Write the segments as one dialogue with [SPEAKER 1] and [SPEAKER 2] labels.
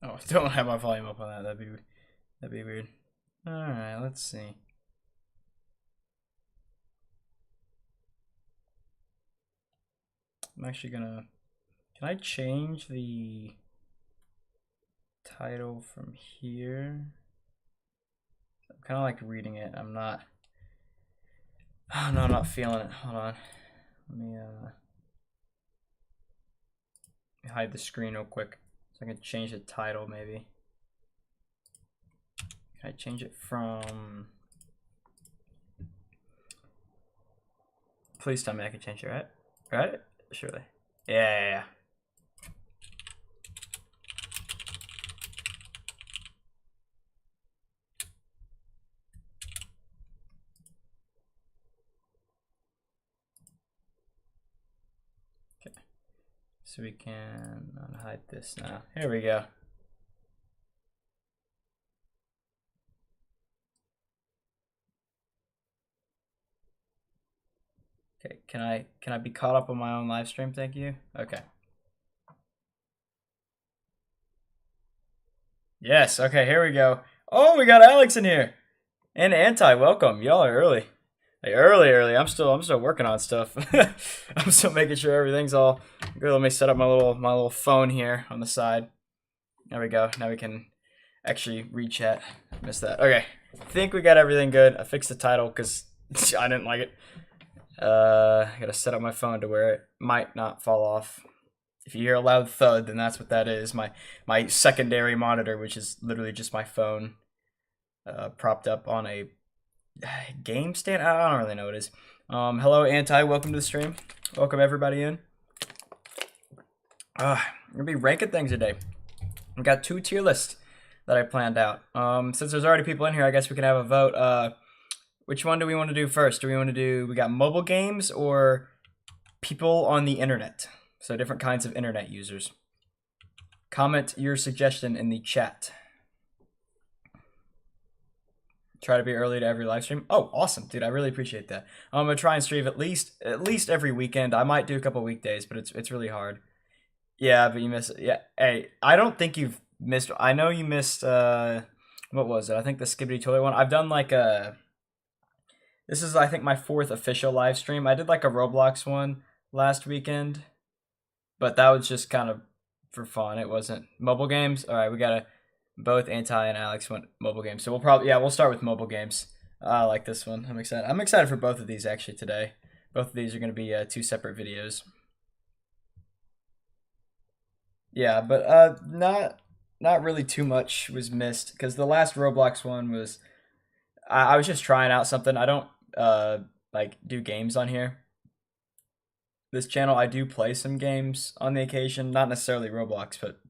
[SPEAKER 1] Oh, don't have my volume up on that. That'd be weird. All right, let's see. I'm actually gonna. Can I change the title from here? I'm kind of like reading it. I'm not. Oh no, I'm not feeling it. Hold on. Let me hide the screen real quick so I can change the title maybe. Can I change it from? Please tell me I can change it, right? Right? Surely. Yeah. Okay. So we can unhide this now. Here we go. Okay, can I be caught up on my own live stream? Thank you. Okay. Yes, okay, here we go. Oh, we got Alex in here. And Anti, welcome. Y'all are early. Like early. I'm still working on stuff. I'm still making sure everything's all good. Let me set up my little phone here on the side. There we go. Now we can actually read chat. Missed that. Okay. I think we got everything good. I fixed the title because I didn't like it. I gotta set up my phone to where it might not fall off. If you hear a loud thud, then that's what that is. My secondary monitor, which is literally just my phone, propped up on a game stand. I don't really know what it is. Hello, Anti. Welcome to the stream. Welcome everybody in. I'm gonna be ranking things today. I've got 2 tier lists that I planned out. Since there's already people in here, I guess we can have a vote. Which one do we want to do first? We got mobile games or people on the internet? So different kinds of internet users. Comment your suggestion in the chat. Try to be early to every live stream. Oh, awesome, dude! I really appreciate that. I'm gonna try and stream at least every weekend. I might do a couple weekdays, but it's really hard. Yeah, but you missed. Yeah, hey, I don't think you've missed. I know you missed. What was it? I think the Skibbity Toilet one. I've done like a. This is I think my 4th official live stream. I did like a Roblox one last weekend, but that was just kind of for fun. It wasn't mobile games. All right, we gotta. Both Anti and Alex went mobile games, so we'll start with mobile games. I like this one. I'm excited. I'm excited for both of these actually today. Both of these are going to be 2 separate videos. Yeah, but not really too much was missed because the last Roblox one was I was just trying out something. I don't like do games on here. This channel I do play some games on the occasion, not necessarily Roblox, but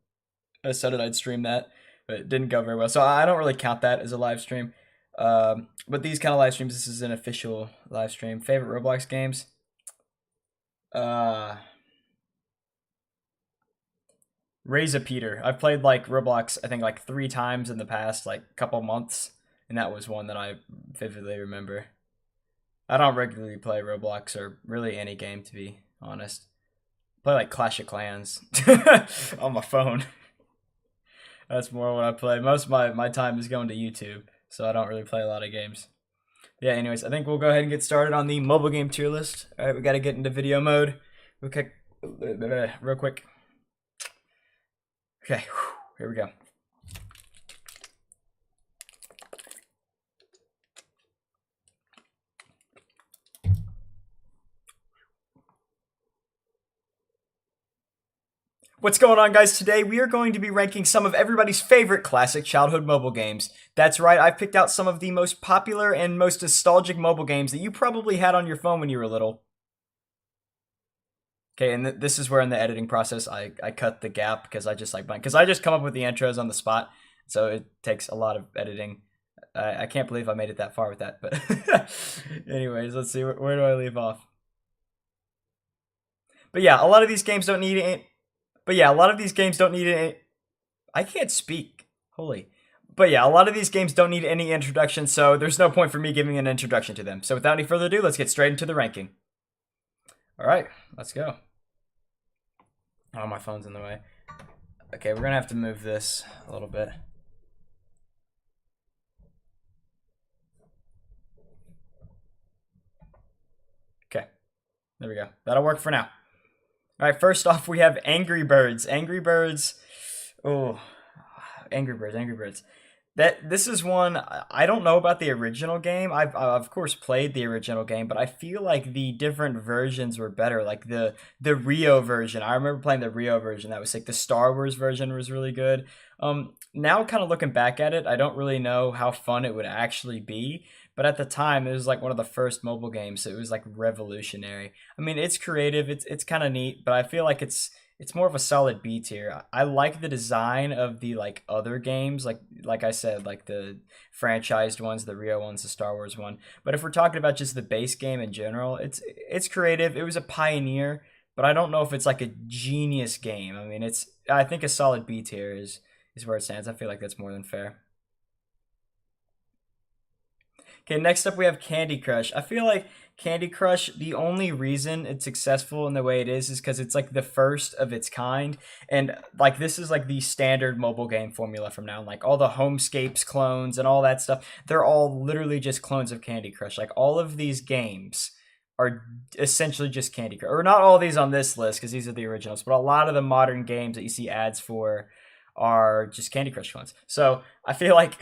[SPEAKER 1] I decided I'd stream that. But it didn't go very well. So I don't really count that as a live stream. But these kind of live streams, this is an official live stream. Favorite Roblox games? Raise a Peter. I've played like Roblox, I think like 3 times in the past like couple months. And that was one that I vividly remember. I don't regularly play Roblox or really any game, to be honest. I play like Clash of Clans on my phone. That's more what I play. Most of my time is going to YouTube, so I don't really play a lot of games. Yeah, anyways, I think we'll go ahead and get started on the mobile game tier list. All right, we got to get into video mode. Okay, real quick. Okay, here we go. What's going on, guys? Today we are going to be ranking some of everybody's favorite classic childhood mobile games. That's right, I've picked out some of the most popular and most nostalgic mobile games that you probably had on your phone when you were little. Okay, and this is where in the editing process I cut the gap because I just like because I just come up with the intros on the spot, so it takes a lot of editing. I can't believe I made it that far with that, but anyways, let's see, where do I leave off? But yeah, a lot of these games don't need it. But yeah, a lot of these games don't need any. I can't speak. Holy. But yeah, a lot of these games don't need any introduction, so there's no point for me giving an introduction to them. So without any further ado, let's get straight into the ranking. All right, let's go. Oh, my phone's in the way. Okay, we're gonna have to move this a little bit. Okay, there we go. That'll work for now. All right, first off, we have Angry Birds. Angry Birds. Oh, Angry Birds. Angry Birds. This is one I don't know about the original game. I've of course played the original game, but I feel like the different versions were better. Like the Rio version. I remember playing the Rio version. That was like the Star Wars version was really good. Now kind of looking back at it, I don't really know how fun it would actually be. But at the time, it was like one of the first mobile games, so it was like revolutionary. I mean, it's creative, it's kind of neat, but I feel like it's more of a solid B tier. I like the design of the like other games, like I said, like the franchised ones, the Rio ones, the Star Wars one. But if we're talking about just the base game in general, it's creative. It was a pioneer, but I don't know if it's like a genius game. I mean, I think a solid B tier is where it stands. I feel like that's more than fair. Okay, next up we have Candy Crush. I feel like Candy Crush, the only reason it's successful in the way it is because it's like the first of its kind. And like this is like the standard mobile game formula from now on. Like all the Homescapes clones and all that stuff, they're all literally just clones of Candy Crush. Like all of these games are essentially just Candy Crush. Or not all these on this list because these are the originals, but a lot of the modern games that you see ads for are just Candy Crush clones. So I feel like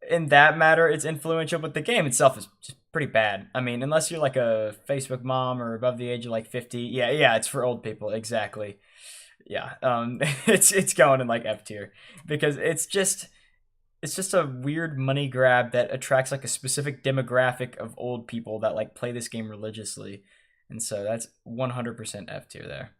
[SPEAKER 1] in that matter, it's influential, but the game itself is just pretty bad. I mean, unless you're like a Facebook mom or above the age of like 50, yeah, it's for old people, exactly. Yeah, it's going in like F tier because it's just a weird money grab that attracts like a specific demographic of old people that like play this game religiously, and so that's 100% F tier there.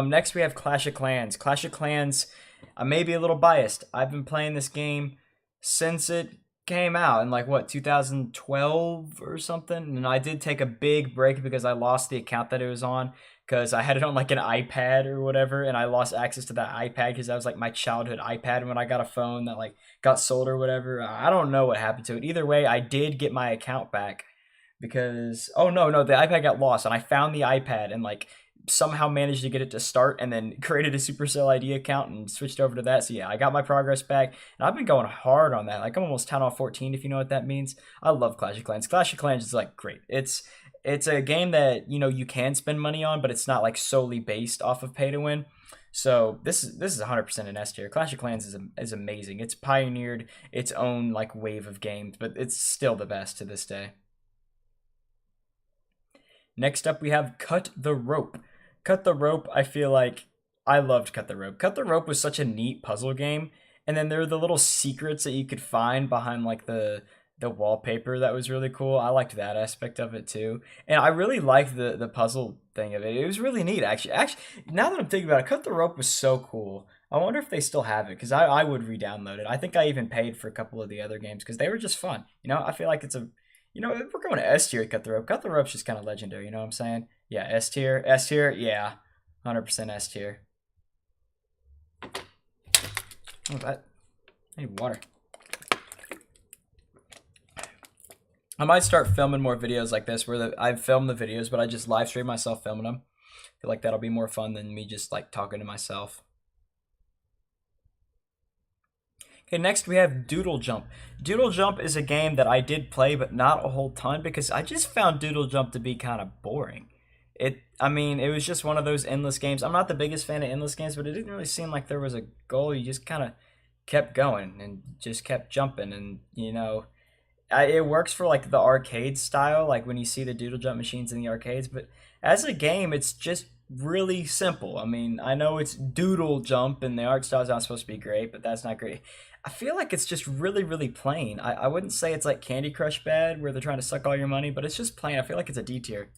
[SPEAKER 1] Next we have Clash of Clans. Clash of Clans, I may be a little biased. I've been playing this game since it came out in like what 2012 or something, and I did take a big break because I lost the account that it was on because I had it on like an iPad or whatever, and I lost access to that iPad because that was like my childhood iPad. And when I got a phone that like got sold or whatever, I don't know what happened to it. Either way, I did get my account back because oh no, the iPad got lost, and I found the iPad and like somehow managed to get it to start and then created a Supercell ID account and switched over to that. So yeah, I got my progress back and I've been going hard on that. Like I'm almost 10 off 14 if you know what that means. I love Clash of Clans. Clash of Clans is like great. It's a game that, you know, you can spend money on, but it's not like solely based off of pay to win. So this is 100% an S tier. Clash of Clans is amazing. It's pioneered its own like wave of games, but it's still the best to this day. Next up, we have Cut the Rope. Cut the Rope, I feel like I loved Cut the Rope. Cut the Rope was such a neat puzzle game. And then there are the little secrets that you could find behind like the wallpaper that was really cool. I liked that aspect of it too. And I really liked the puzzle thing of it. It was really neat actually. Actually, now that I'm thinking about it, Cut the Rope was so cool. I wonder if they still have it because I would re-download it. I think I even paid for a couple of the other games because they were just fun. You know, I feel like it's a you know, if we're going to S tier, Cut the Rope. Cut the Rope's just kind of legendary. You know what I'm saying? Yeah, S tier, S tier. Yeah, 100% S tier. Oh, that. I need water. I might start filming more videos like this where I film the videos, but I just live stream myself filming them. I feel like that'll be more fun than me just like talking to myself. Okay, next we have Doodle Jump. Doodle Jump is a game that I did play, but not a whole ton because I just found Doodle Jump to be kind of boring. I mean, it was just one of those endless games. I'm not the biggest fan of endless games, but it didn't really seem like there was a goal. You just kind of kept going and just kept jumping, and you know, it works for like the arcade style, like when you see the Doodle Jump machines in the arcades. But as a game, it's just really simple. I mean, I know it's Doodle Jump, and the art style's not supposed to be great, but that's not great. I feel like it's just really, really plain. I wouldn't say it's like Candy Crush bad, where they're trying to suck all your money, but it's just plain. I feel like it's a D tier.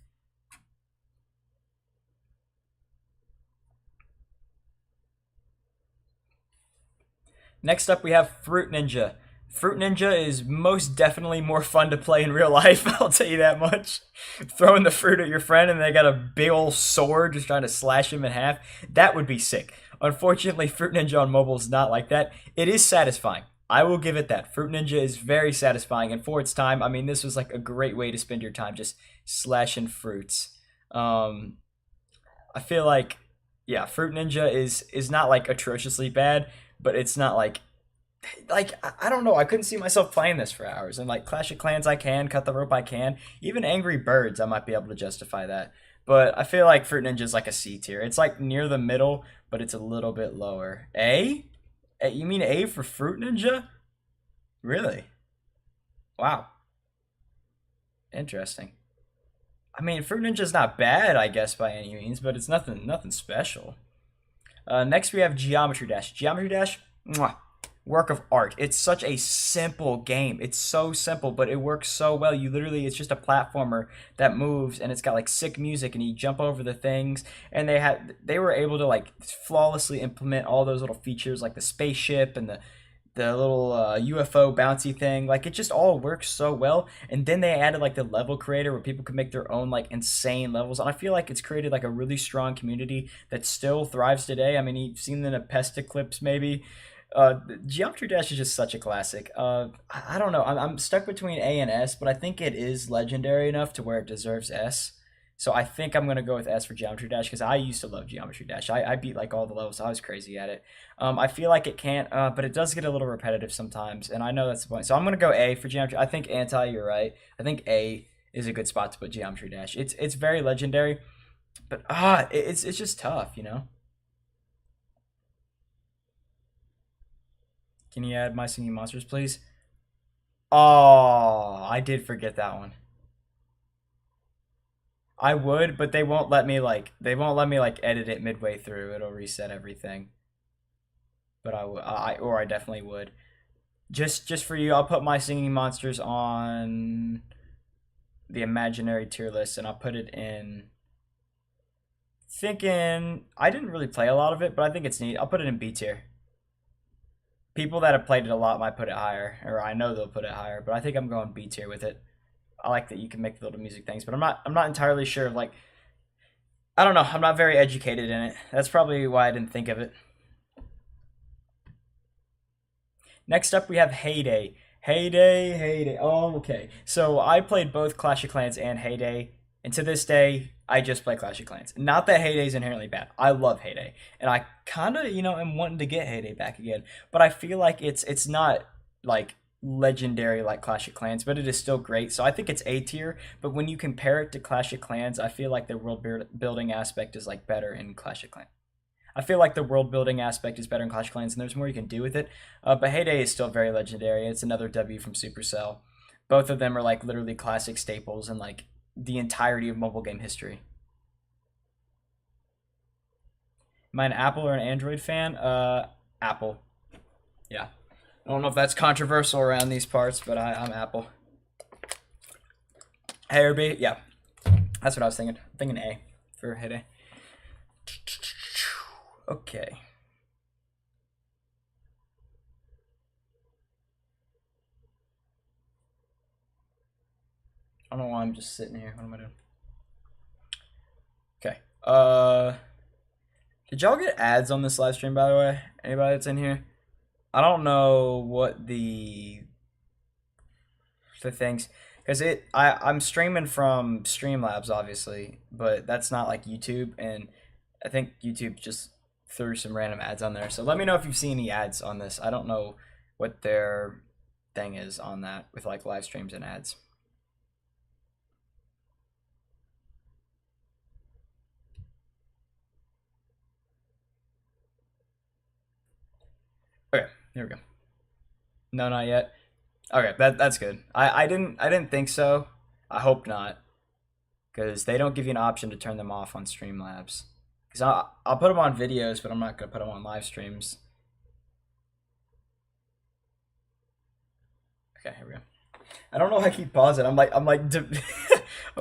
[SPEAKER 1] Next up, we have Fruit Ninja. Fruit Ninja is most definitely more fun to play in real life, I'll tell you that much. Throwing the fruit at your friend and they got a big old sword just trying to slash him in half, that would be sick. Unfortunately, Fruit Ninja on mobile is not like that. It is satisfying. I will give it that. Fruit Ninja is very satisfying, and for its time, I mean, this was like a great way to spend your time just slashing fruits. I feel like Yeah, Fruit Ninja is not like atrociously bad, but it's not like I don't know. I couldn't see myself playing this for hours. And like Clash of Clans, I can cut the rope. I can even Angry Birds. I might be able to justify that. But I feel like Fruit Ninja is like a C tier. It's like near the middle, but it's a little bit lower. A? You mean A for Fruit Ninja? Really? Wow. Interesting. I mean, Fruit Ninja's not bad, I guess, by any means, but it's nothing special. Next, we have Geometry Dash. Geometry Dash, mwah, work of art. It's such a simple game. It's so simple, but it works so well. You literally, it's just a platformer that moves, and it's got like sick music, and you jump over the things. And they were able to like flawlessly implement all those little features, like the spaceship and the little UFO bouncy thing. Like it just all works so well. And then they added like the level creator where people could make their own like insane levels. And I feel like it's created like a really strong community that still thrives today. I mean, you've seen the Nepesta clips maybe. Geometry Dash is just such a classic. I don't know. I'm stuck between A and S, but I think it is legendary enough to where it deserves S. So I think I'm gonna go with S for Geometry Dash because I used to love Geometry Dash. I beat like all the levels. I was crazy at it. I feel like it can't, but it does get a little repetitive sometimes, and I know that's the point. So I'm gonna go A for Geometry. I think Anti, you're right. I think A is a good spot to put Geometry Dash. It's very legendary, but it's just tough, you know. Can you add My Singing Monsters, please? Oh, I did forget that one. I would, but they won't let me like edit it midway through. It'll reset everything. But I definitely would. Just for you, I'll put My Singing Monsters on the imaginary tier list, and I'll put it in. Thinking I didn't really play a lot of it, but I think it's neat. I'll put it in B tier. People that have played it a lot might put it higher, or I know they'll put it higher, but I think I'm going B tier with it. I like that you can make the little music things, but I'm not entirely sure of like I don't know. I'm not very educated in it. That's probably why I didn't think of it. Next up, we have Heyday. Heyday, Heyday. Oh, okay. So I played both Clash of Clans and Heyday, and to this day, I just play Clash of Clans. Not that Heyday is inherently bad. I love Heyday, and I kind of, am wanting to get Heyday back again. But I feel like it's not like legendary like Clash of Clans, but it is still great. So I think it's A tier. But when you compare it to Clash of Clans, I feel like the building aspect is like better in Clash of Clans. I feel like the world building aspect is better in Clash of Clans, and there's more you can do with it. But Heyday is still very legendary. It's another W from Supercell. Both of them are like literally classic staples in like the entirety of mobile game history. Am I an Apple or an Android fan? Apple. Yeah. I don't know if that's controversial around these parts, but I'm Apple. Hey, or B? Yeah. That's what I was thinking. I'm thinking A for Heyday. Okay. I don't know why I'm just sitting here. What am I doing? Okay. Did y'all get ads on this live stream, by the way? Anybody that's in here? I don't know what the things because I'm streaming from Streamlabs obviously, but that's not like YouTube, and I think YouTube just threw some random ads on there. So let me know if you've seen any ads on this. I don't know what their thing is on that with like live streams and ads. Okay, here we go. No, not yet. Okay, that's good. I didn't think so. I hope not, because they don't give you an option to turn them off on Streamlabs. Because I'll put them on videos, but I'm not gonna put them on live streams. Okay, here we go. I don't know how I keep pausing. I'm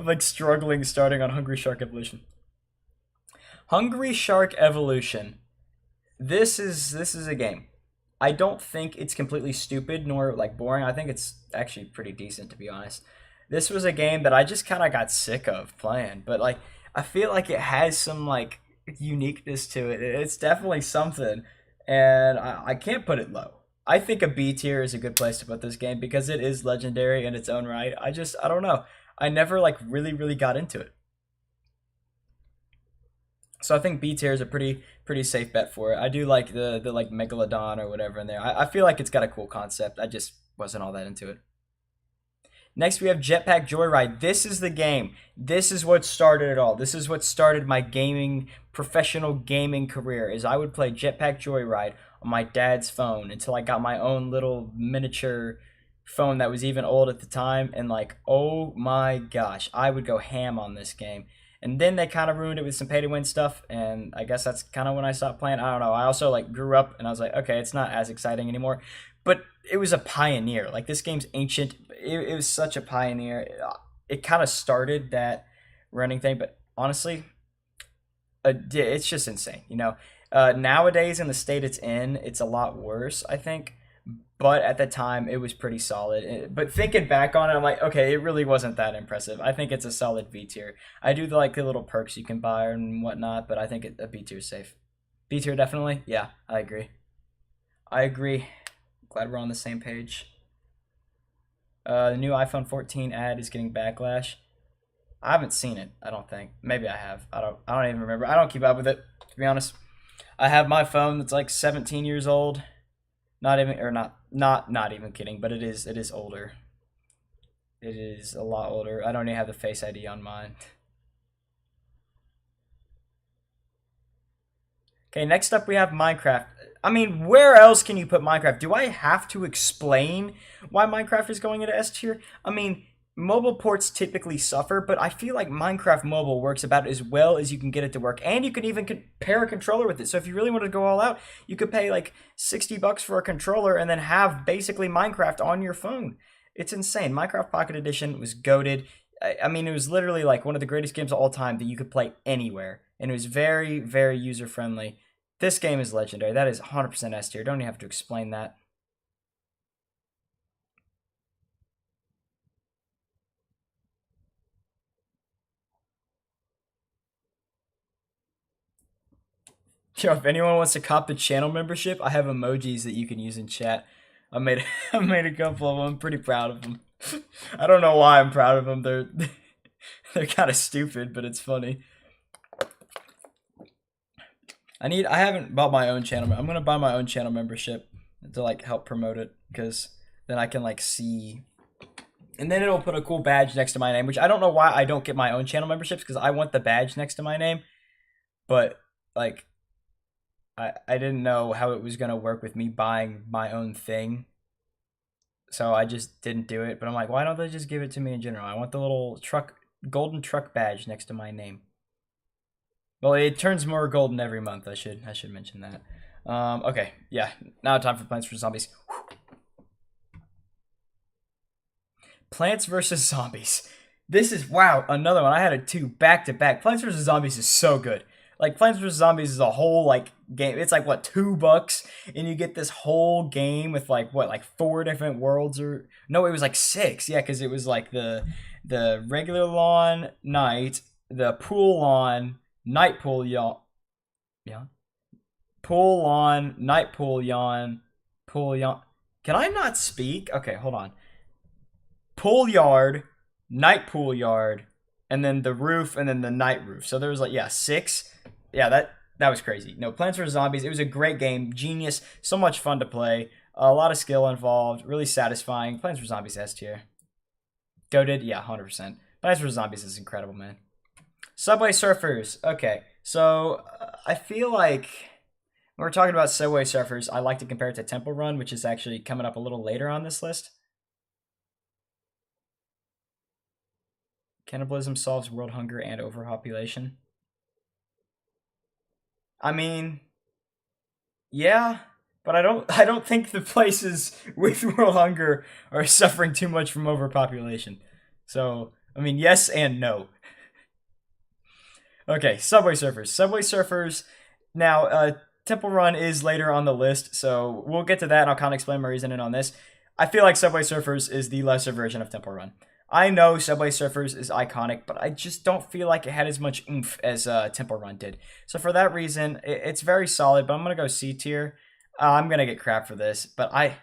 [SPEAKER 1] like struggling starting on Hungry Shark Evolution. Hungry Shark Evolution. This is a game. I don't think it's completely stupid nor like boring. I think it's actually pretty decent, to be honest. This was a game that I just kind of got sick of playing, but like I feel like it has some like uniqueness to it. It's definitely something, and I can't put it low. I think a B tier is a good place to put this game because it is legendary in its own right. I don't know. I never like really got into it. So I think B tier is a pretty safe bet for it. I do like the like Megalodon or whatever in there. I feel like it's got a cool concept. I just wasn't all that into it. Next, we have Jetpack Joyride. This is the game. This is what started it all. This is what started my professional gaming career. Is I would play Jetpack Joyride on my dad's phone until I got my own little miniature phone that was even old at the time. And like, oh my gosh, I would go ham on this game. And then they kind of ruined it with some pay to win stuff, and I guess that's kind of when I stopped playing. I don't know. I also like grew up, and I was like, okay, it's not as exciting anymore. But it was a pioneer. Like this game's ancient. It was such a pioneer. It kind of started that running thing, but honestly, it's just insane. Nowadays in the state it's in, it's a lot worse, I think. But at the time, it was pretty solid. But thinking back on it, I'm like, okay, it really wasn't that impressive. I think it's a solid B tier. I do like the little perks you can buy and whatnot, but I think a B tier is safe. B tier definitely. Yeah, I agree. I agree. Glad we're on the same page. The new iPhone 14 ad is getting backlash. I haven't seen it. I don't think. Maybe I have. I don't even remember. I don't keep up with it, to be honest. I have my phone that's like 17 years old. Not even kidding, but it is older. It is a lot older. I don't even have the Face ID on mine. Okay, next up we have Minecraft. I mean, where else can you put Minecraft? Do I have to explain why Minecraft is going into S tier? I mean, mobile ports typically suffer, but I feel like Minecraft Mobile works about as well as you can get it to work, and you can even pair a controller with it. So if you really wanted to go all out, you could pay like $60 for a controller and then have basically Minecraft on your phone. It's insane. Minecraft Pocket Edition was goated. I mean, it was literally like one of the greatest games of all time that you could play anywhere, and it was very, very user friendly. This game is legendary. That is 100% S tier. Don't even have to explain that. Yo, if anyone wants to cop the channel membership, I have emojis that you can use in chat. I made I made a couple of them. I'm pretty proud of them. I don't know why I'm proud of them. They're kind of stupid, but it's funny. I haven't bought my own channel. I'm gonna buy my own channel membership to like help promote it, because then I can like see, and then it'll put a cool badge next to my name. Which I don't know why I don't get my own channel memberships, because I want the badge next to my name, but like I didn't know how it was gonna work with me buying my own thing, so I just didn't do it. But I'm like, why don't they just give it to me in general? I want the little golden truck badge next to my name. Well, it turns more golden every month. I should mention that. Okay, yeah. Now time for Plants vs Zombies. Plants vs Zombies. This is, wow, another one. I had it two back to back. Plants vs Zombies is so good. Like, Plants vs Zombies is a whole like game. It's like what, $2, and you get this whole game with like what, like 4 different worlds, or no, it was like 6. Yeah, because it was like the regular lawn night, the pool lawn, night pool yawn. Pool lawn, night pool yawn, pool yawn. Can I not speak? Okay, hold on. Pool yard, night pool yard, and then the roof, and then the night roof. So there was like, yeah, 6. Yeah, that was crazy. No, Plants vs Zombies. It was a great game, genius, so much fun to play, a lot of skill involved, really satisfying. Plants vs Zombies S tier. Goated, yeah, 100%. Plants vs Zombies is incredible, man. Subway Surfers. Okay, so I feel like when we're talking about Subway Surfers, I like to compare it to Temple Run, which is actually coming up a little later on this list. Cannibalism solves world hunger and overpopulation. I mean, yeah, but I don't think the places with world hunger are suffering too much from overpopulation. So, I mean, yes and no. Okay, Subway Surfers. Subway Surfers. Now, Temple Run is later on the list, so we'll get to that, and I'll kind of explain my reasoning on this. I feel like Subway Surfers is the lesser version of Temple Run. I know Subway Surfers is iconic, but I just don't feel like it had as much oomph as Temple Run did. So for that reason, it's very solid, but I'm going to go C tier. I'm going to get crap for this, but I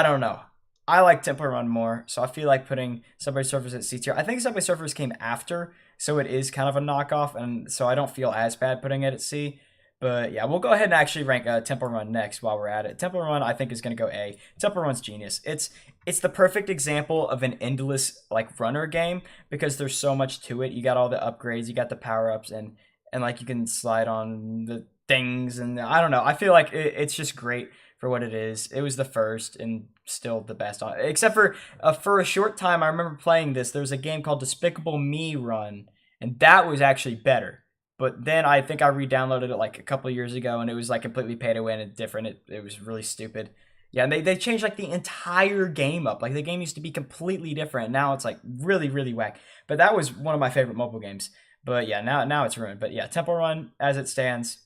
[SPEAKER 1] don't know. I like Temple Run more, so I feel like putting Subway Surfers at C tier. I think Subway Surfers came after, so it is kind of a knockoff, and so I don't feel as bad putting it at C. But yeah, we'll go ahead and actually rank Temple Run next while we're at it. Temple Run, I think, is going to go A. Temple Run's genius. It's the perfect example of an endless like runner game because there's so much to it. You got all the upgrades, you got the power ups, and like you can slide on the things, and I don't know. I feel like it's just great for what it is. It was the first and still the best on, except for a short time. I remember playing this. There was a game called Despicable Me Run, and that was actually better. But then I think I re-downloaded it like a couple of years ago, and it was like completely pay to win and different. It was really stupid. Yeah, and they changed like the entire game up. Like the game used to be completely different. Now it's like really, really whack. But that was one of my favorite mobile games. But yeah, now it's ruined. But yeah, Temple Run as it stands,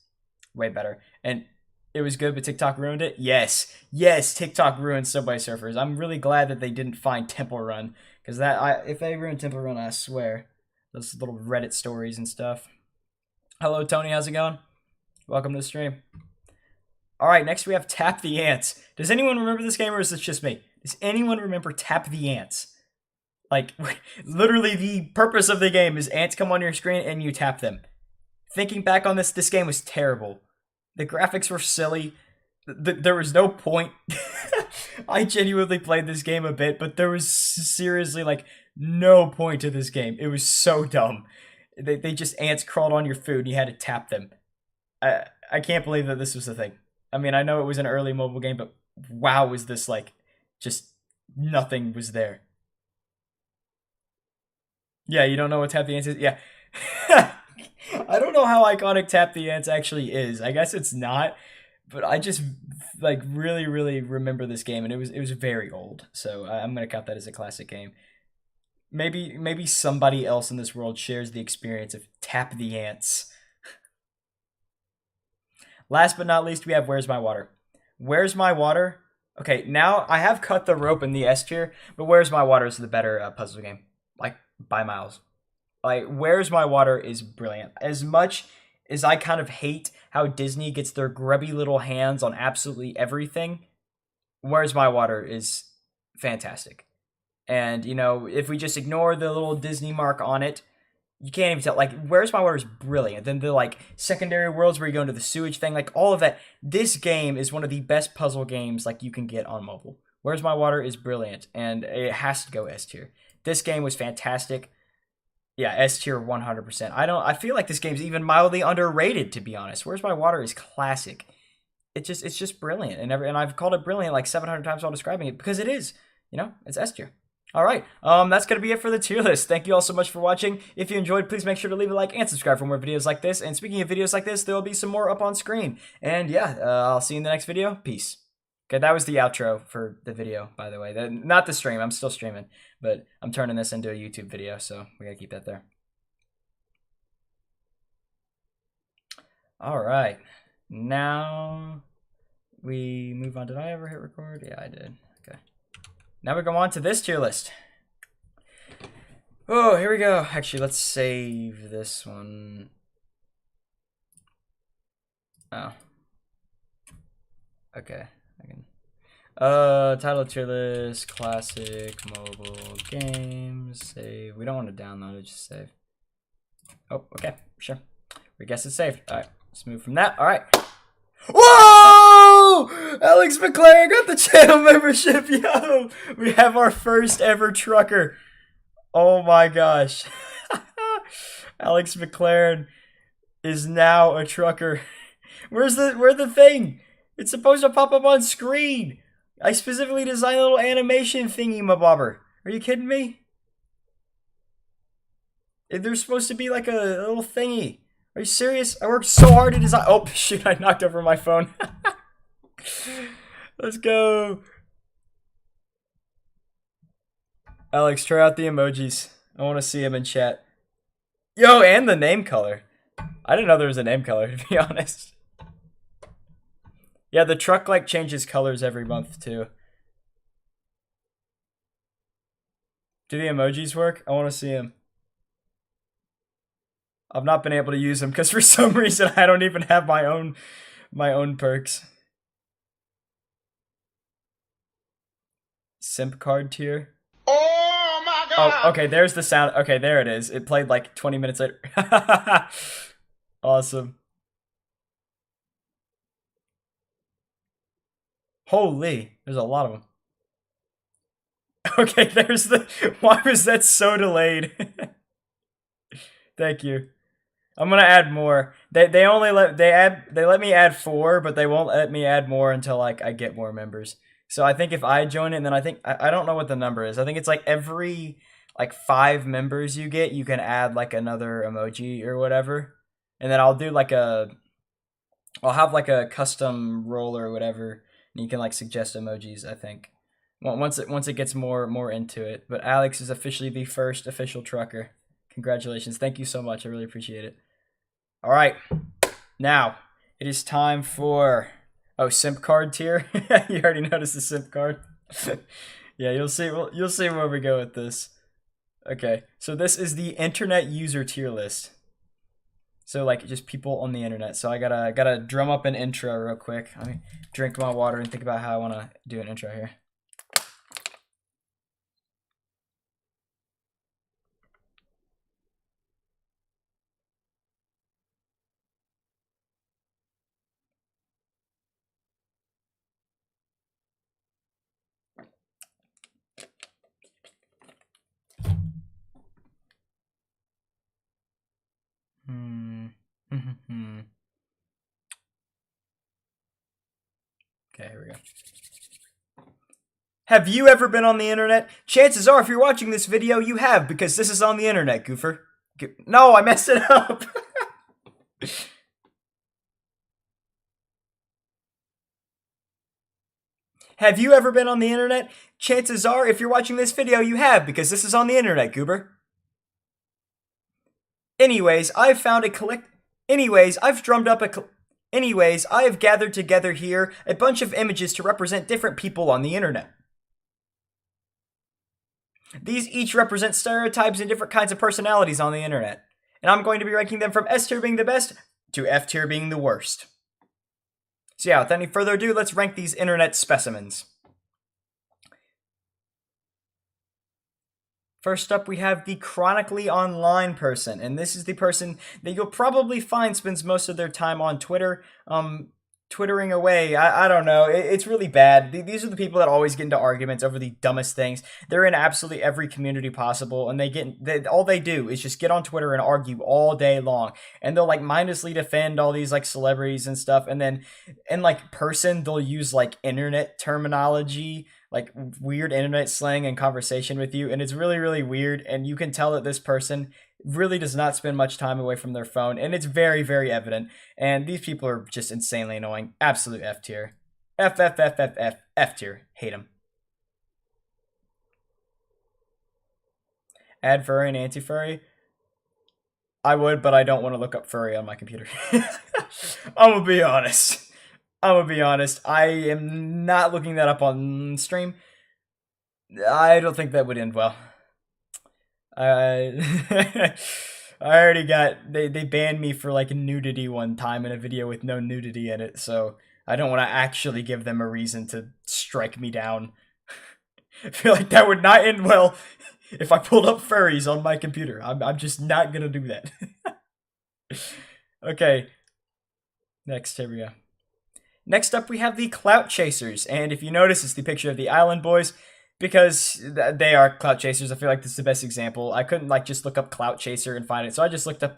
[SPEAKER 1] way better. And it was good, but TikTok ruined it? Yes. Yes, TikTok ruined Subway Surfers. I'm really glad that they didn't find Temple Run. Because if they ruined Temple Run, I swear. Those little Reddit stories and stuff. Hello, Tony. How's it going? Welcome to the stream. All right, next we have Tap the Ants. Does anyone remember this game, or is this just me? Does anyone remember Tap the Ants? Like, literally the purpose of the game is ants come on your screen and you tap them. Thinking back on this game was terrible. The graphics were silly. There was no point. I genuinely played this game a bit, but there was seriously, like, no point to this game. It was so dumb. They just ants crawled on your food and you had to tap them. I can't believe that this was the thing. I mean, I know it was an early mobile game, but wow, was this like just nothing was there. Yeah, you don't know what Tap the Ants is? Yeah. I don't know how iconic Tap the Ants actually is. I guess it's not, but I just like really, really remember this game, and it was very old. So I'm gonna count that as a classic game. Maybe somebody else in this world shares the experience of Tap the Ants. Last but not least, we have Where's My Water? Where's My Water? Okay, now I have cut the rope in the S tier, but Where's My Water is the better puzzle game, like by miles. Like Where's My Water is brilliant. As much as I kind of hate how Disney gets their grubby little hands on absolutely everything, Where's My Water is fantastic. And, you know, if we just ignore the little Disney mark on it, you can't even tell. Like, Where's My Water is brilliant. Then the, like, secondary worlds where you go into the sewage thing, like, all of that. This game is one of the best puzzle games, like, you can get on mobile. Where's My Water is brilliant, and it has to go S tier. This game was fantastic. Yeah, S tier 100%. I feel like this game's even mildly underrated, to be honest. Where's My Water is classic. It's just brilliant. And I've called it brilliant like 700 times while describing it, because it is. You know, it's S tier. All right, that's going to be it for the tier list. Thank you all so much for watching. If you enjoyed, please make sure to leave a like and subscribe for more videos like this. And speaking of videos like this, there will be some more up on screen. And yeah, I'll see you in the next video. Peace. Okay, that was the outro for the video, by the way. Not the stream. I'm still streaming, but I'm turning this into a YouTube video, so we got to keep that there. All right, now we move on. Did I ever hit record? Yeah, I did. Okay. Now we go on to this tier list. Oh, here we go. Actually, let's save this one. Oh. Okay. I can. Title tier list, classic, mobile games, save. We don't want to download it, just save. Oh, okay, sure. We guess it's saved. All right, let's move from that. All right. Whoa! Alex McLaren got the channel membership, yo! We have our first ever trucker. Oh my gosh. Alex McLaren is now a trucker. Where's the thing? It's supposed to pop up on screen. I specifically designed a little animation thingy mabobber. Are you kidding me? There's supposed to be like a little thingy. Are you serious? I worked so hard to design. Oh, shoot, I knocked over my phone. Let's go. Alex, try out the emojis. I want to see them in chat. Yo, and the name color. I didn't know there was a name color, to be honest. Yeah, the truck, like, changes colors every month, too. Do the emojis work? I want to see them. I've not been able to use them because for some reason I don't even have my own perks. Simp card tier.
[SPEAKER 2] Oh my God!
[SPEAKER 1] Oh, okay, there's the sound. Okay, there it is. It played like 20 minutes later. Awesome. Holy, there's a lot of them. Okay, there's the. Why was that so delayed? Thank you. I'm gonna add more. They only let me add 4, but they won't let me add more until like I get more members. So I think if I join it, and then I think I don't know what the number is. I think it's like every like 5 members you get, you can add like another emoji or whatever. And then I'll have like a custom role or whatever, and you can like suggest emojis. I think once it gets more into it. But Alex is officially the first official trucker. Congratulations! Thank you so much. I really appreciate it. All right, now it is time for simp card tier. You already noticed the simp card. Yeah, you'll see. You'll see where we go with this. Okay, so this is the internet user tier list. So like just people on the internet. So I gotta drum up an intro real quick. Let me drink my water and think about how I want to do an intro here. Okay, here we go. Have you ever been on the internet? Chances are, if you're watching this video, you have, because this is on the internet, goofer. No, I messed it up. Have you ever been on the internet? Chances are, if you're watching this video, you have, because this is on the internet, goober. Anyways, I've gathered together here a bunch of images to represent different people on the internet. These each represent stereotypes and different kinds of personalities on the internet. And I'm going to be ranking them from S tier being the best to F tier being the worst. So yeah, without any further ado, let's rank these internet specimens. First up, we have the chronically online person, and this is the person that you'll probably find spends most of their time on Twitter, twittering away. I don't know. It's really bad. These are the people that always get into arguments over the dumbest things. They're in absolutely every community possible, and all they do is just get on Twitter and argue all day long, and they'll like mindlessly defend all these like celebrities and stuff, and then in like person they'll use like internet terminology, like weird internet slang and conversation with you, and it's really, really weird, and you can tell that this person really does not spend much time away from their phone, and it's very, very evident, and these people are just insanely annoying. Absolute F tier. F tier. Hate them. Add furry and anti-furry? I would, but I don't want to look up furry on my computer. I'm gonna be honest. I am not looking that up on stream. I don't think that would end well. I already got they banned me for like nudity one time in a video with no nudity in it, so I don't want to actually give them a reason to strike me down. I feel like that would not end well if I pulled up furries on my computer. I'm just not gonna do that. Okay. Next, here we go. Next up, we have the Clout Chasers, and if you notice, it's the picture of the Island Boys, because they are Clout Chasers. I feel like this is the best example. I couldn't like just look up Clout Chaser and find it, so I just looked up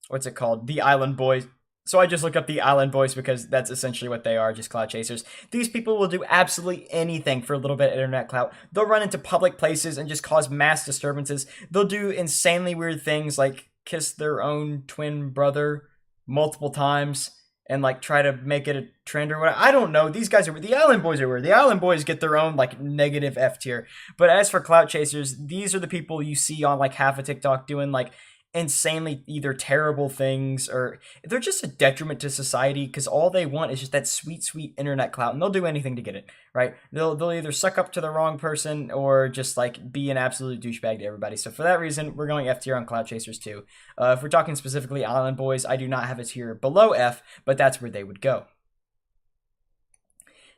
[SPEAKER 1] what's it called? The Island Boys. So I just looked up the Island Boys because that's essentially what they are, just clout chasers. These people will do absolutely anything for a little bit of internet clout. They'll run into public places and just cause mass disturbances. They'll do insanely weird things like kiss their own twin brother multiple times and like try to make it a trend or whatever. I don't know. These guys are the Island Boys are weird. The Island Boys get their own like negative F tier. But as for clout chasers, these are the people you see on like half a TikTok doing like insanely either terrible things or they're just a detriment to society because all they want is just that sweet internet clout, and they'll do anything to get it, right? They'll either suck up to the wrong person or just like be an absolute douchebag to everybody. So for that reason, we're going F tier on clout chasers too. If we're talking specifically Island Boys, I do not have a tier below F, but that's where they would go.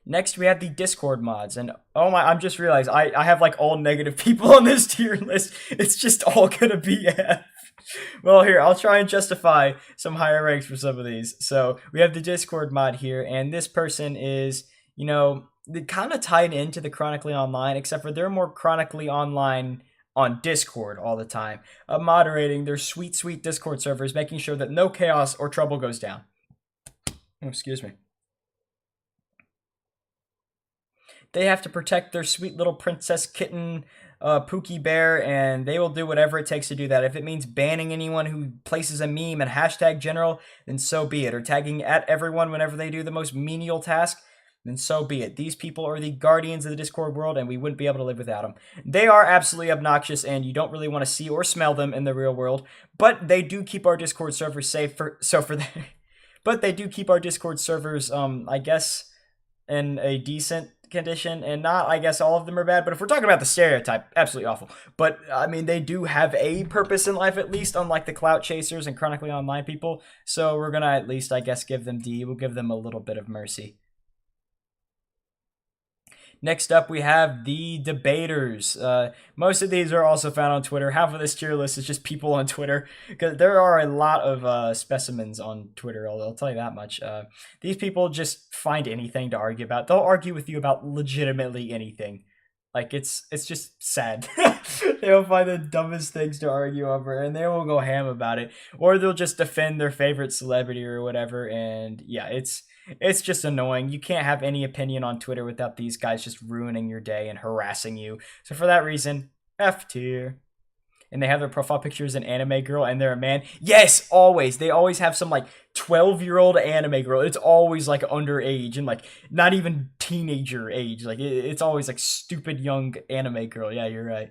[SPEAKER 1] Next, we have the Discord mods, and oh my, I'm just realized I have like all negative people on this tier list. It's just all gonna be F. Well, here, I'll try and justify some higher ranks for some of these. So we have the Discord mod here, and this person is, they kind of tied into the Chronically Online, except for they're more chronically online on Discord all the time, moderating their sweet, sweet Discord servers, making sure that no chaos or trouble goes down. Oh, excuse me. They have to protect their sweet little princess kitten, Pookie Bear, and they will do whatever it takes to do that. If it means banning anyone who places a meme and hashtag general, then so be it. Or tagging at everyone whenever they do the most menial task, then so be it. These people are the guardians of the Discord world, and we wouldn't be able to live without them. They are absolutely obnoxious, and you don't really want to see or smell them in the real world, but they do keep our Discord servers safe. But they do keep our Discord servers, I guess, in a decent condition, and not, I guess, all of them are bad, but if we're talking about the stereotype, absolutely awful. But I mean, they do have a purpose in life, at least, unlike the clout chasers and chronically online people. So we're gonna at least, I guess, give them D. We'll give them a little bit of mercy. Next up, we have the debaters. Most of these are also found on Twitter. Half of this tier list is just people on Twitter, because there are a lot of specimens on Twitter, I'll tell you that much. These people just find anything to argue about. They'll argue with you about legitimately anything. Like, it's just sad. They'll find the dumbest things to argue over, and they will go ham about it. Or they'll just defend their favorite celebrity or whatever, and yeah, it's just annoying. You can't have any opinion on Twitter without these guys just ruining your day and harassing you. So for that reason, F tier. And they have their profile picture as an anime girl and they're a man. Yes, always. They always have some like 12-year-old anime girl. It's always like underage and like not even teenager age. Like it's always like stupid young anime girl. Yeah, you're right.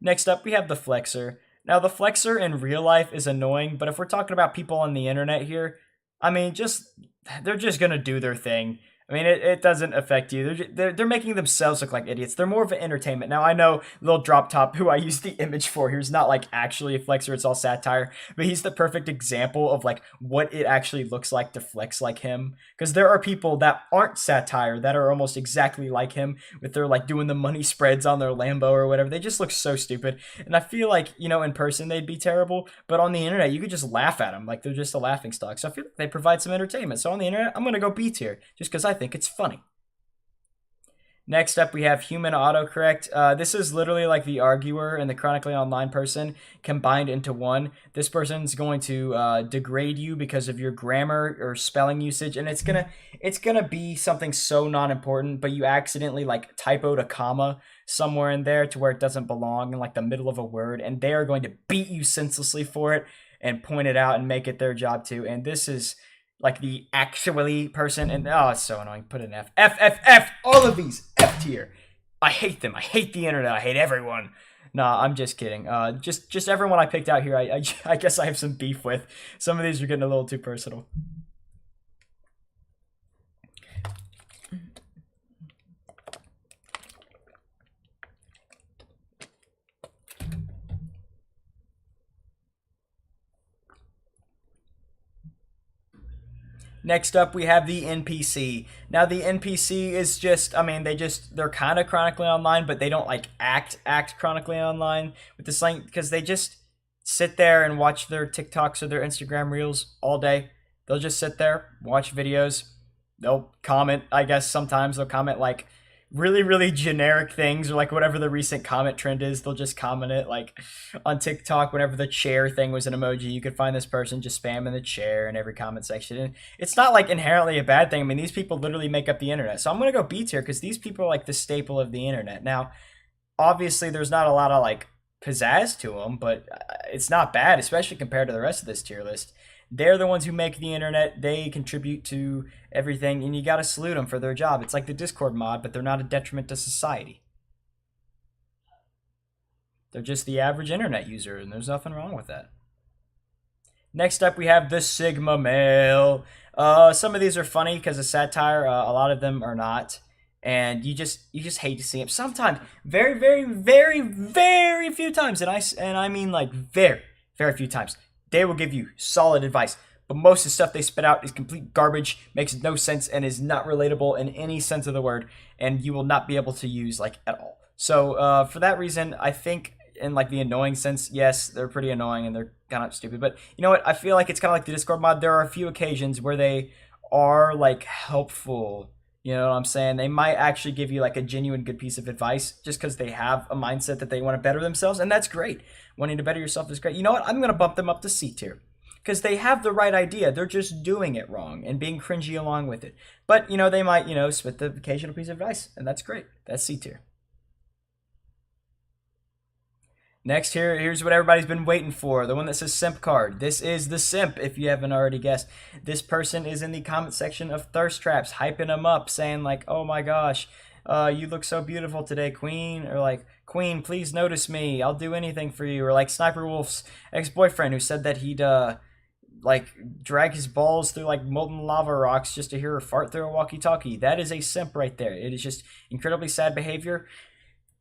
[SPEAKER 1] Next up, we have the Flexer. Now, the Flexer in real life is annoying, but if we're talking about people on the internet here, I mean, they're just gonna do their thing. I mean, it doesn't affect you. They're making themselves look like idiots. They're more of an entertainment. Now, I know Lil Drop Top, who I use the image for, here's not like actually a flexer, it's all satire, but he's the perfect example of like what it actually looks like to flex like him. Because there are people that aren't satire that are almost exactly like him, with their like doing the money spreads on their Lambo or whatever. They just look so stupid. And I feel like, in person they'd be terrible, but on the internet you could just laugh at them. Like they're just a laughing stock. So I feel like they provide some entertainment. So on the internet, I'm going to go B tier just because I think it's funny. Next up, we have human autocorrect. This is literally like the arguer and the chronically online person combined into one. This person's going to degrade you because of your grammar or spelling usage, and it's gonna be something so non-important, but you accidentally like typoed a comma somewhere in there to where it doesn't belong in like the middle of a word, and they are going to beat you senselessly for it and point it out and make it their job too. And this is like the actually person, and oh, it's so annoying. Put an F. F, F, F, all of these, F tier. I hate them. I hate the internet. I hate everyone. Nah, I'm just kidding. Just everyone I picked out here, I guess I have some beef with. Some of these are getting a little too personal. Next up, we have the NPC. Now, the NPC is just, I mean, they're kind of chronically online, but they don't like act chronically online with this link, because they just sit there and watch their TikToks or their Instagram reels all day. They'll just sit there, watch videos. They'll comment, I guess sometimes they'll comment like really, really generic things, or like whatever the recent comment trend is, they'll just comment it. Like on TikTok, whenever the chair thing was an emoji, you could find this person just spamming the chair in every comment section. And it's not like inherently a bad thing. I mean, these people literally make up the internet. So I'm going to go B tier because these people are like the staple of the internet. Now, obviously, there's not a lot of like pizzazz to them, but it's not bad, especially compared to the rest of this tier list. They're the ones who make the internet. They contribute to everything, and you gotta salute them for their job. It's like the Discord mod, but they're not a detriment to society. They're just the average internet user, and there's nothing wrong with that. Next up, we have the Sigma male. Some of these are funny because of satire. A lot of them are not. And you just hate to see them. Sometimes, very, very, very, very few times, and I mean like very, very few times, they will give you solid advice. but most of the stuff they spit out is complete garbage, makes no sense, and is not relatable in any sense of the word, and you will not be able to use like at all. So for that reason, I think in like the annoying sense, yes, they're pretty annoying and they're kind of stupid. But you know what? I feel like it's kind of like the Discord mod. There are a few occasions where they are like helpful. You know what I'm saying? They might actually give you like a genuine good piece of advice just because they have a mindset that they want to better themselves, and that's great. Wanting to better yourself is great. You know what? I'm gonna bump them up to C tier because they have the right idea. They're just doing it wrong and being cringy along with it. But you know, they might spit the occasional piece of advice, and that's great. That's C tier. Next, here's what everybody's been waiting for. The one that says simp card. This is the simp, if you haven't already guessed. This person is in the comment section of Thirst Traps, hyping them up, saying like, oh my gosh, you look so beautiful today, Queen. Or like, Queen, please notice me. I'll do anything for you. Or like Sniper Wolf's ex-boyfriend who said that he'd like drag his balls through like molten lava rocks just to hear her fart through a walkie-talkie. That is a simp right there. It is just incredibly sad behavior.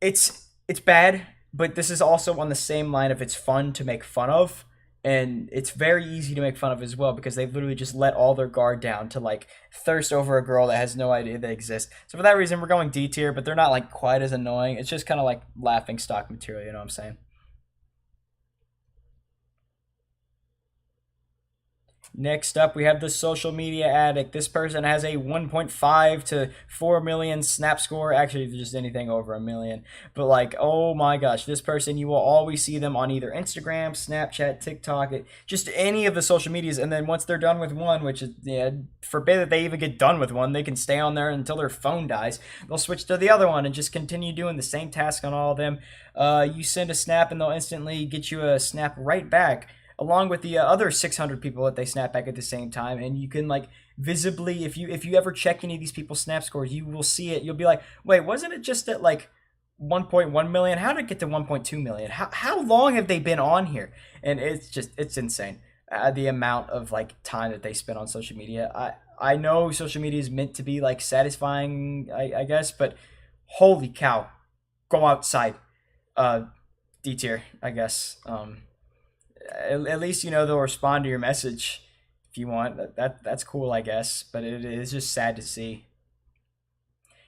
[SPEAKER 1] It's bad, but this is also on the same line of it's fun to make fun of, and it's very easy to make fun of as well because they've literally just let all their guard down to like thirst over a girl that has no idea they exist. So for that reason, we're going D tier, but they're not like quite as annoying. It's just kind of like laughing stock material, you know what I'm saying? Next up, we have the social media addict. This person has a 1.5 to 4 million snap score. Actually, just anything over a million. But like, oh my gosh, this person, you will always see them on either Instagram, Snapchat, TikTok, just any of the social medias. And then once they're done with one, which is, yeah, forbid that they even get done with one, they can stay on there until their phone dies. They'll switch to the other one and just continue doing the same task on all of them. You send a snap and they'll instantly get you a snap right back, along with the other 600 people that they snap back at the same time. And you can like visibly, if you ever check any of these people's snap scores, you will see it. You'll be like, wait, wasn't it just at like 1.1 million? How did it get to 1.2 million? How long have they been on here? And it's insane, the amount of like time that they spend on social media. I know social media is meant to be like satisfying, I guess, but holy cow, go outside. D tier, I guess. At least they'll respond to your message if you want. That's cool, I guess, but it is just sad to see.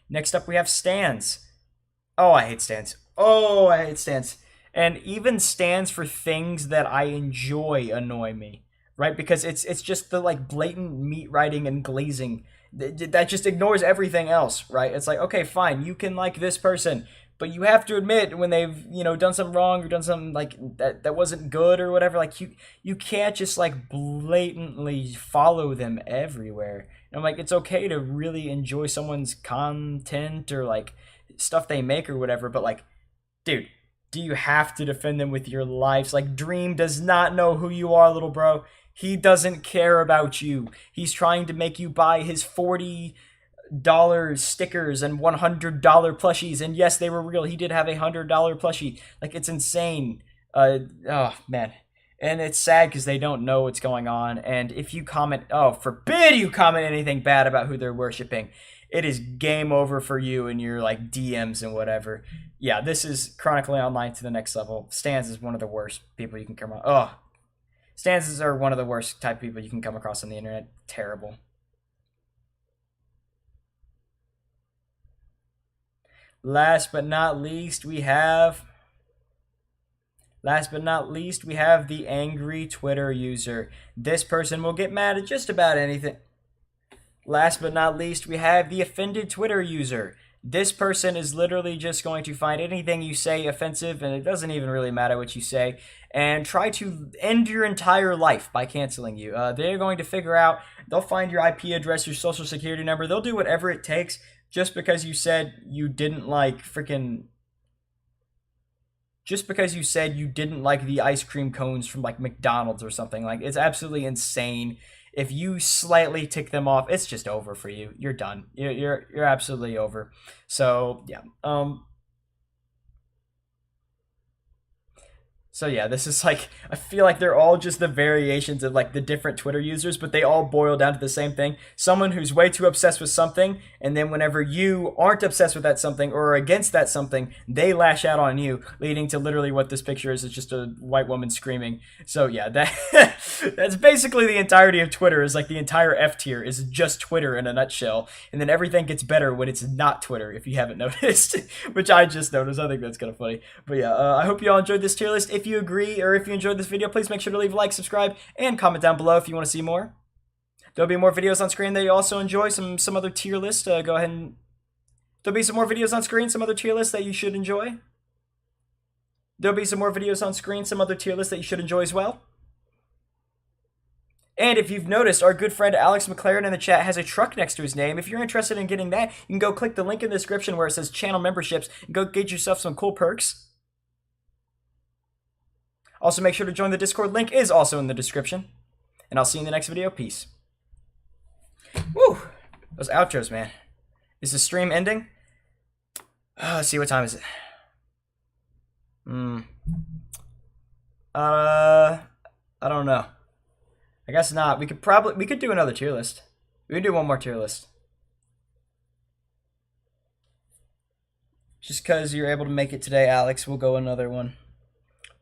[SPEAKER 1] Next up, we have stands. Oh, I hate stands. Oh, I hate stands. And even stands for things that I enjoy annoy me, right? Because it's just the like blatant meat writing and glazing that just ignores everything else, right? It's like, okay, fine, you can like this person, but you have to admit when they've done something wrong or done something like that wasn't good or whatever. Like you can't just like blatantly follow them everywhere. And I'm like, it's okay to really enjoy someone's content or like stuff they make or whatever, but like, dude, do you have to defend them with your lives? Like, Dream does not know who you are, little bro. He doesn't care about you. He's trying to make you buy his $40 stickers and $100 plushies, and yes, they were real. He did have a $100 plushie. Like, it's insane. Oh man, and it's sad because they don't know what's going on. And if you comment, oh, forbid you comment anything bad about who they're worshiping, it is game over for you and your like DMs and whatever. Yeah, this is chronically online to the next level. Stans is one of the worst people you can come on. Oh, Stans are one of the worst type of people you can come across on the internet. Terrible. Last but not least, we have the angry Twitter user. This person will get mad at just about anything. Last but not least, we have the offended Twitter user. This person is literally just going to find anything you say offensive, and it doesn't even really matter what you say, and try to end your entire life by canceling you. They're going to figure out, they'll find your IP address, your social security number, they'll do whatever it takes just because you said you didn't like the ice cream cones from like McDonald's or something. Like, it's absolutely insane. If you slightly tick them off, it's just over for you. You're done. You're absolutely over. So yeah. So yeah, this is like, I feel like they're all just the variations of like the different Twitter users, but they all boil down to the same thing. Someone who's way too obsessed with something, and then whenever you aren't obsessed with that something or are against that something, they lash out on you, leading to literally what this picture is just a white woman screaming. So yeah, that's basically the entirety of Twitter. Is like the entire F tier is just Twitter in a nutshell, and then everything gets better when it's not Twitter, if you haven't noticed, which I just noticed. I think that's kind of funny. But yeah, I hope you all enjoyed this tier list. If you agree or if you enjoyed this video, please make sure to leave a like, subscribe, and comment down below if you want to see more. There'll be more videos on screen that you also enjoy, some other tier list. Go ahead and... There'll be some more videos on screen, some other tier lists that you should enjoy. There'll be some more videos on screen, some other tier lists that you should enjoy as well. And if you've noticed, our good friend Alex McLaren in the chat has a truck next to his name. If you're interested in getting that, you can go click the link in the description where it says channel memberships and go get yourself some cool perks. Also, make sure to join the Discord. Link is also in the description. And I'll see you in the next video. Peace. Woo! Those outros, man. Is the stream ending? Let's see, what time is it? I don't know. I guess not. We could do another tier list. We could do one more tier list. Just because you're able to make it today, Alex, we'll go another one.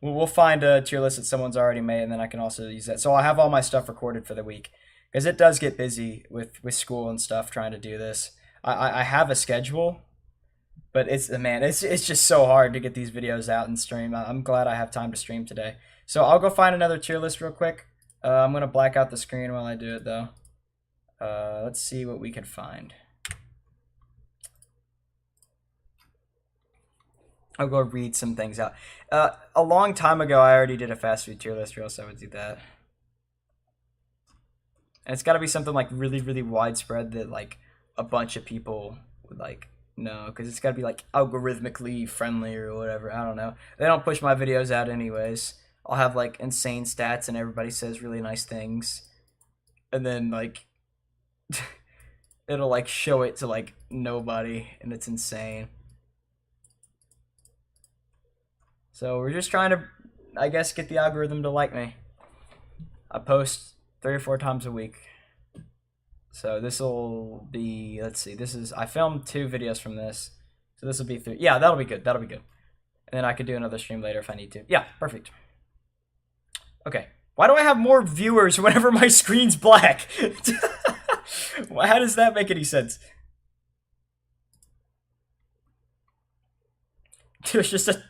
[SPEAKER 1] We'll find a tier list that someone's already made, and then I can also use that. So I'll have all my stuff recorded for the week. Because it does get busy with school and stuff trying to do this. I have a schedule, but it's just so hard to get these videos out and stream. I'm glad I have time to stream today. So I'll go find another tier list real quick. I'm going to black out the screen while I do it, though. Let's see what we can find. I'll go read some things out. A long time ago, I already did a fast food tier list, or else I would do that. And it's got to be something like really, really widespread that like a bunch of people would like know, because it's got to be like algorithmically friendly or whatever. I don't know. They don't push my videos out anyways. I'll have like insane stats and everybody says really nice things, and then like it'll like show it to like nobody, and it's insane. So we're just trying to, I guess, get the algorithm to like me. I post 3 or 4 times a week. So this will be, let's see, I filmed 2 videos from this. So this will be 3. Yeah, that'll be good. That'll be good. And then I could do another stream later if I need to. Yeah, perfect. Okay. Why do I have more viewers whenever my screen's black? How does that make any sense? There's just a...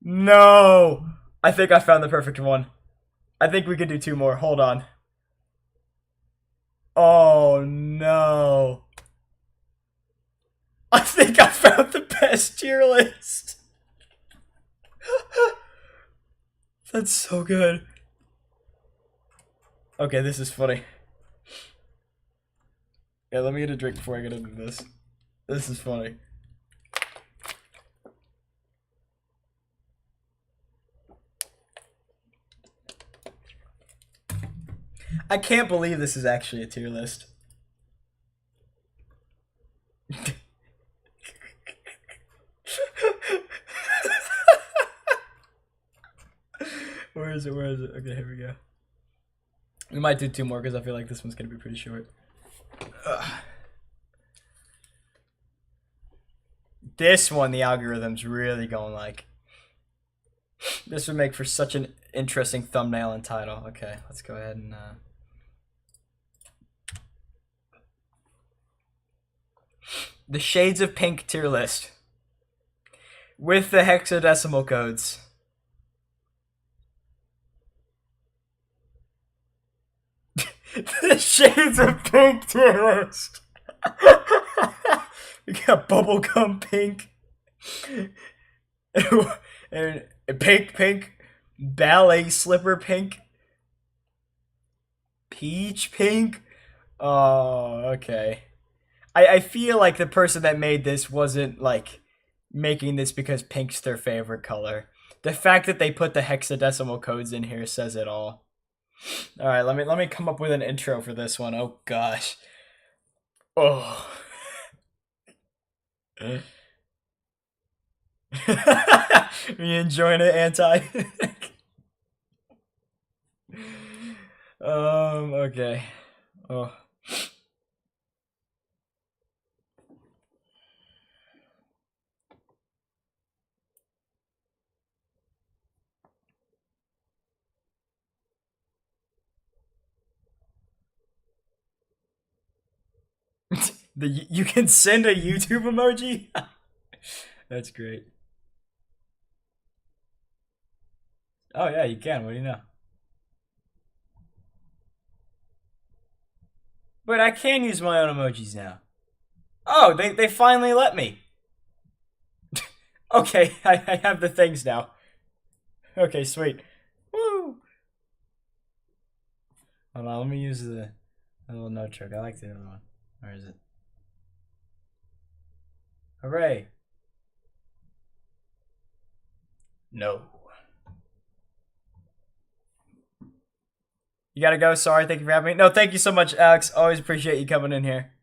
[SPEAKER 1] No. I think I found the perfect one. I think we could do 2 more. Hold on. Oh, no. I think I found the best tier list. That's so good. Okay, this is funny. Yeah, let me get a drink before I get into this. This is funny. I can't believe this is actually a tier list. Where is it? Where is it? Okay, here we go. We might do 2 more because I feel like this one's going to be pretty short. This one, the algorithm's really going like... This would make for such an interesting thumbnail and title. Okay, let's go ahead and... The Shades of Pink tier list. With the hexadecimal codes. The Shades of Pink tier list. We got bubblegum pink. And pink, ballet slipper pink, peach pink. Oh, okay. I feel like the person that made this wasn't like making this because pink's their favorite color. The fact that they put the hexadecimal codes in here says it all. All right, let me come up with an intro for this one. Oh gosh. Oh. Are you enjoying it, Anti? Okay. Oh. You can send a YouTube emoji? That's great. Oh yeah, you can. What do you know? But I can use my own emojis now. Oh, they finally let me. Okay, I have the things now. Okay, sweet. Woo! Hold on, let me use the little note trick. I like the other one. Where is it? Hooray. No. You gotta go. Sorry. Thank you for having me. No, thank you so much, Alex. Always appreciate you coming in here.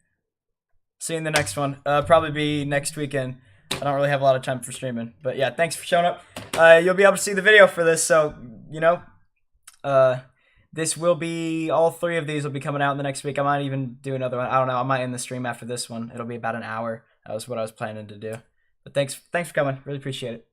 [SPEAKER 1] See you in the next one. Probably be next weekend. I don't really have a lot of time for streaming. But yeah, thanks for showing up. You'll be able to see the video for this. So, you know, this will be, all three of these will be coming out in the next week. I might even do another one. I don't know. I might end the stream after this one. It'll be about an hour. That was what I was planning to do. But thanks for coming. Really appreciate it.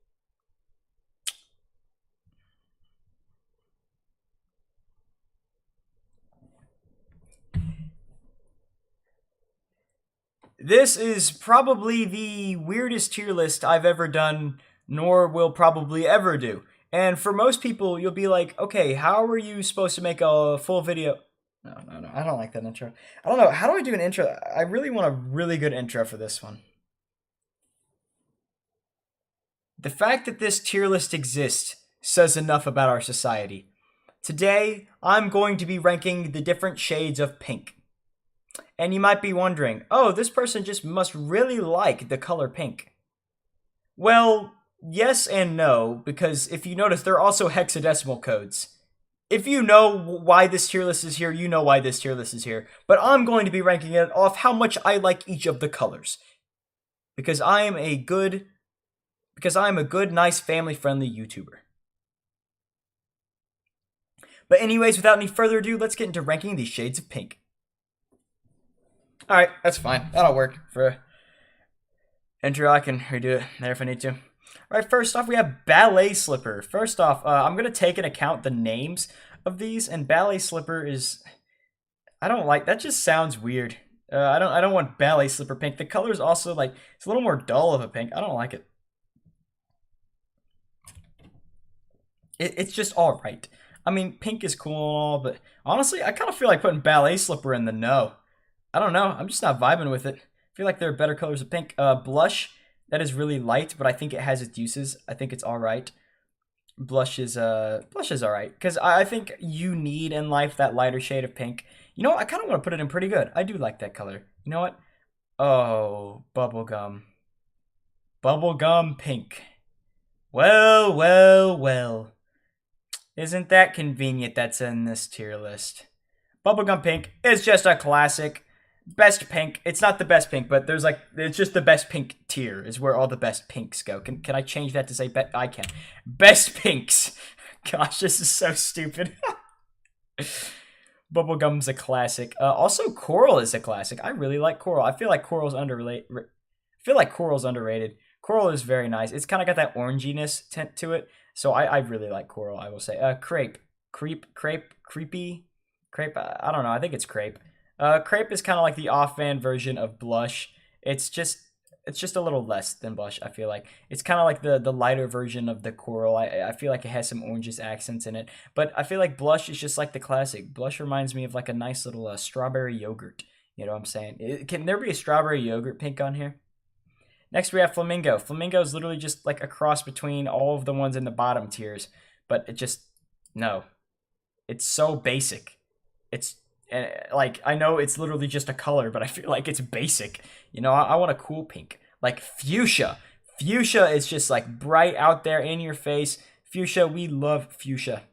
[SPEAKER 1] This is probably the weirdest tier list I've ever done, nor will probably ever do. And for most people, you'll be like, okay, how are you supposed to make a full video? No, I don't like that intro. I don't know. How do I do an intro? I really want a really good intro for this one. The fact that this tier list exists says enough about our society. Today, I'm going to be ranking the different shades of pink. And you might be wondering, oh, this person just must really like the color pink. Well, yes and no, because if you notice, there are also hexadecimal codes. If you know why this tier list is here, you know why this tier list is here. But I'm going to be ranking it off how much I like each of the colors. Because I am a good, nice, family-friendly YouTuber. But anyways, without any further ado, let's get into ranking these shades of pink. Alright, that's fine. That'll work for intro. I can redo it there if I need to. Alright, first off, we have Ballet Slipper. First off, I'm going to take into account the names of these, and Ballet Slipper is... I don't like... That just sounds weird. I don't want Ballet Slipper pink. The color is also, like, it's a little more dull of a pink. I don't like it. It's just alright. I mean, pink is cool and all, but honestly, I kind of feel like putting Ballet Slipper in the no. I don't know. I'm just not vibing with it. I feel like there are better colors of pink. Blush, that is really light, but I think it has its uses. I think it's all right. Blush is all right, because I think you need in life that lighter shade of pink. You know what? I kind of want to put it in pretty good. I do like that color. You know what? Oh, bubblegum. Bubblegum pink. Well. Isn't that convenient that's in this tier list? Bubblegum pink is just a classic. Best pink. It's not the best pink, but there's like, it's just the best pink tier is where all the best pinks go. Can I change that to say I can. Best pinks. Gosh, this is so stupid. Bubblegum's a classic. Also, coral is a classic. I really like coral. I feel like coral's underrated. Coral is very nice. It's kind of got that oranginess tint to it. So I really like coral, I will say. Crepe. Creepy. Crepe, I don't know. I think it's crepe. Crepe is kind of like the off-brand version of blush. It's just a little less than blush, I feel like. It's kind of like the lighter version of the coral. I feel like it has some oranges accents in it. But I feel like blush is just like the classic. Blush reminds me of like a nice little strawberry yogurt. You know what I'm saying? Can there be a strawberry yogurt pink on here? Next we have Flamingo. Flamingo is literally just like a cross between all of the ones in the bottom tiers. But it just, no. It's so basic. It's... like, I know it's literally just a color, but I feel like it's basic. You know, I want a cool pink. Like fuchsia. Fuchsia is just like bright out there in your face. Fuchsia, we love fuchsia.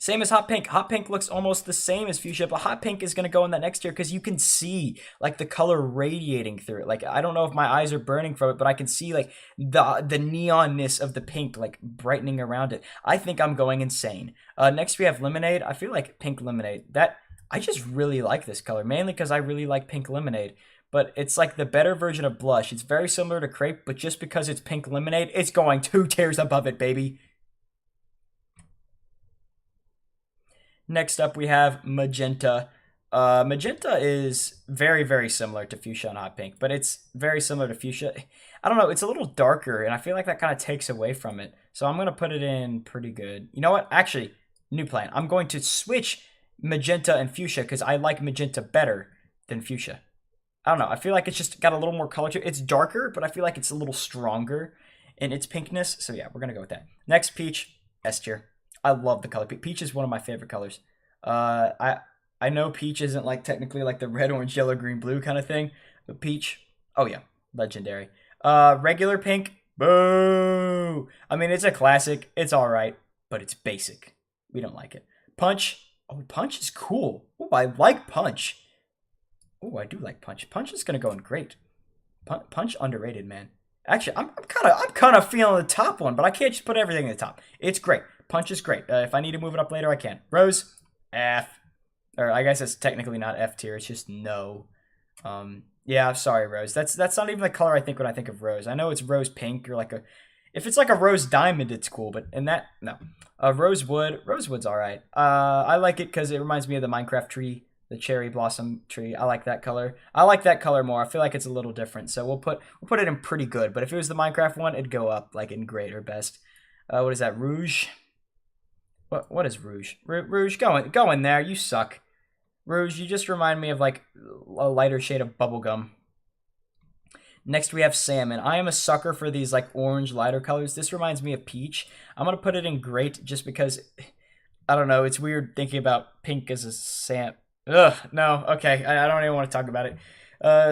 [SPEAKER 1] Same as hot pink. Hot pink looks almost the same as fuchsia, but hot pink is gonna go in that next tier because you can see like the color radiating through it. Like I don't know if my eyes are burning from it, but I can see like the neonness of the pink like brightening around it. I think I'm going insane. Next we have lemonade. I feel like pink lemonade. That I just really like this color, mainly because I really like pink lemonade. But it's like the better version of blush. It's very similar to crepe, but just because it's pink lemonade, it's going 2 tiers above it, baby. Next up, we have magenta. Magenta is very, very similar to fuchsia and hot pink, but it's very similar to fuchsia. I don't know, it's a little darker, and I feel like that kind of takes away from it. So I'm going to put it in pretty good. You know what? Actually, new plan. I'm going to switch magenta and fuchsia because I like magenta better than fuchsia. I don't know. I feel like it's just got a little more color to it. It's darker, but I feel like it's a little stronger in its pinkness. So yeah, we're going to go with that. Next, peach, S tier. I love the color peach. Peach is one of my favorite colors. I know peach isn't like technically like the red, orange, yellow, green, blue kind of thing, but peach, oh yeah, legendary. Regular pink, boo. I mean, it's a classic. It's all right, but it's basic. We don't like it. Punch. Oh, punch is cool. Oh, I like punch. Oh, I do like punch. Punch is gonna go in great. Punch underrated, man. Actually, I'm kind of feeling the top one, but I can't just put everything in the top. It's great. Punch is great. If I need to move it up later, I can. Rose, F. Or I guess it's technically not F tier. It's just no. Yeah, sorry, Rose. That's not even the color I think when I think of rose. I know it's rose pink or like a. If it's like a rose diamond, it's cool. But in that, no. Rosewood. Rosewood's all right. I like it because it reminds me of the Minecraft tree, the cherry blossom tree. I like that color. I like that color more. I feel like it's a little different. So we'll put it in pretty good. But if it was the Minecraft one, it'd go up like in great or best. What is that? Rouge. What is Rouge? Rouge, go in there. You suck. Rouge, you just remind me of like a lighter shade of bubblegum. Next we have salmon. I am a sucker for these like orange lighter colors. This reminds me of peach. I'm going to put it in great just because, I don't know, it's weird thinking about pink as a Ugh, no, okay, I don't even want to talk about it.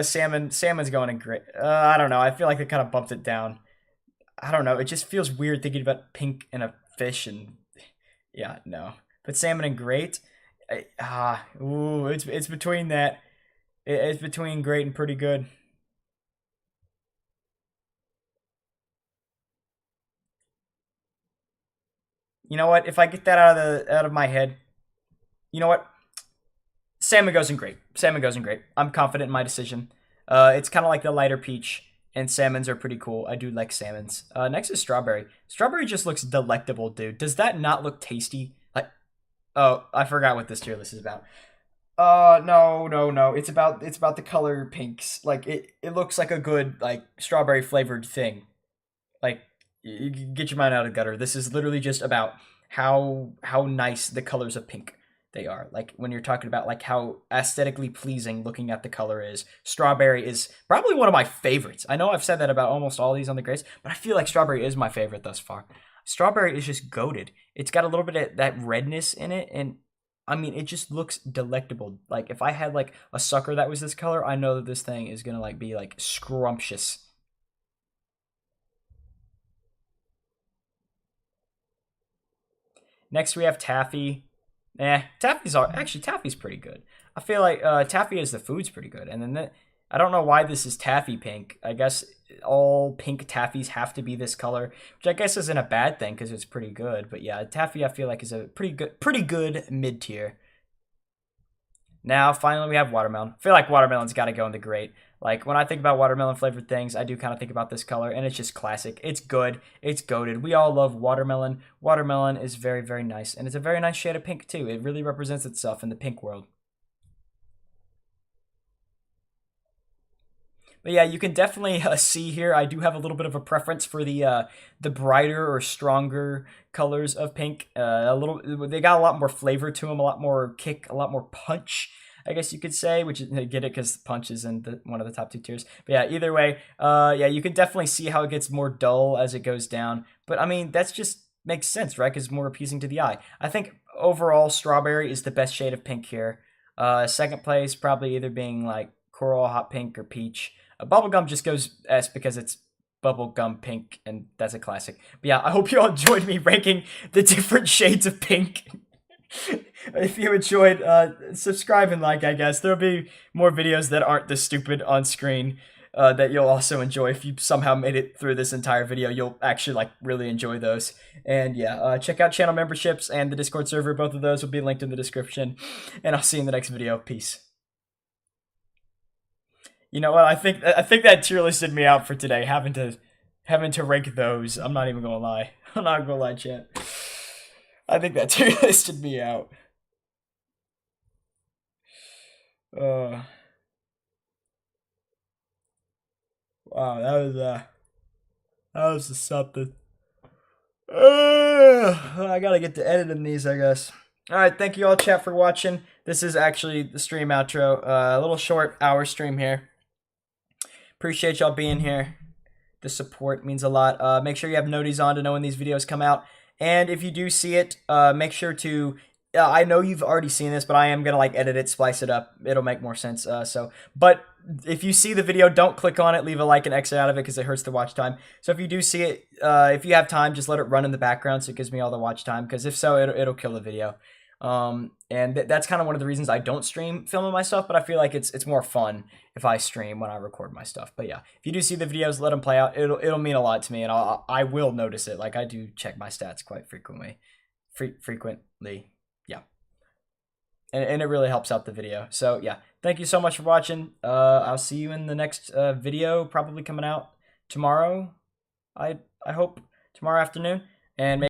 [SPEAKER 1] Salmon's going in great. I don't know, I feel like they kind of bumped it down. I don't know, it just feels weird thinking about pink and a fish and, yeah, no. But salmon in great. It's between that. It's between great and pretty good. You know what? If I get that out of my head, you know what? Salmon goes in great. Salmon goes in great. I'm confident in my decision. It's kind of like the lighter peach, and salmons are pretty cool. I do like salmons. Next is strawberry. Strawberry just looks delectable, dude. Does that not look tasty? Like, oh, I forgot what this tier list is about. No. It's about the color pinks. Like it looks like a good like strawberry flavored thing. Like you get your mind out of the gutter. This is literally just about how nice the colors of pink they are. Like when you're talking about like how aesthetically pleasing looking at the color is. Strawberry is probably one of my favorites. I know I've said that about almost all these on the grades, but I feel like strawberry is my favorite thus far. Strawberry is just goated. It's got a little bit of that redness in it, and I mean, it just looks delectable. Like if I had like a sucker that was this color, I know that this thing is gonna like be like scrumptious. Next we have taffy. Taffy's pretty good. I feel like taffy as the food's pretty good, and then I don't know why this is taffy pink. I guess all pink taffies have to be this color, which I guess isn't a bad thing because it's pretty good. But yeah, taffy I feel like is a pretty good mid tier. Now finally we have watermelon. I feel like watermelon's got to go in the great. Like when I think about watermelon flavored things, I do kind of think about this color, and it's just classic. It's good. It's goated. We all love watermelon. Watermelon is very, very nice, and it's a very nice shade of pink too. It really represents itself in the pink world. But yeah, you can definitely see here. I do have a little bit of a preference for the brighter or stronger colors of pink. They got a lot more flavor to them, a lot more kick, a lot more punch. I guess you could say, which is, get it because punch is in one of the top 2 tiers. But yeah, either way, yeah, you can definitely see how it gets more dull as it goes down. But I mean, that's just makes sense, right? Because it's more appeasing to the eye. I think overall, strawberry is the best shade of pink here. Second place probably either being like coral, hot pink, or peach. Bubblegum just goes S because it's bubblegum pink, and that's a classic. But yeah, I hope you all enjoyed me ranking the different shades of pink. If you enjoyed, subscribe and like, I guess. There'll be more videos that aren't this stupid on screen that you'll also enjoy. If you somehow made it through this entire video, you'll actually, like, really enjoy those. And yeah, check out channel memberships and the Discord server. Both of those will be linked in the description. And I'll see you in the next video. Peace. You know what? I think that tier listed me out for today, having to rank those. I'm not even gonna lie. I'm not gonna lie, chat. I think that tier listed me out. Wow, that was something. I gotta get to editing these, I guess. Alright, thank you all, chat, for watching. This is actually the stream outro. A little short hour stream here. Appreciate y'all being here. The support means a lot. Make sure you have noties on to know when these videos come out. And if you do see it, make sure to... I know you've already seen this, but I am going to, like, edit it, splice it up. It'll make more sense. But if you see the video, don't click on it. Leave a like and exit out of it because it hurts the watch time. So if you do see it, if you have time, just let it run in the background so it gives me all the watch time. Because if so, it'll kill the video. And that's kind of one of the reasons I don't stream filming my stuff, but I feel like it's more fun if I stream when I record my stuff. But yeah, if you do see the videos, let them play out. It'll mean a lot to me, and I will notice it. Like, I do check my stats quite frequently. Yeah. And it really helps out the video. So yeah, thank you so much for watching. I'll see you in the next video, probably coming out tomorrow. I hope tomorrow afternoon, and maybe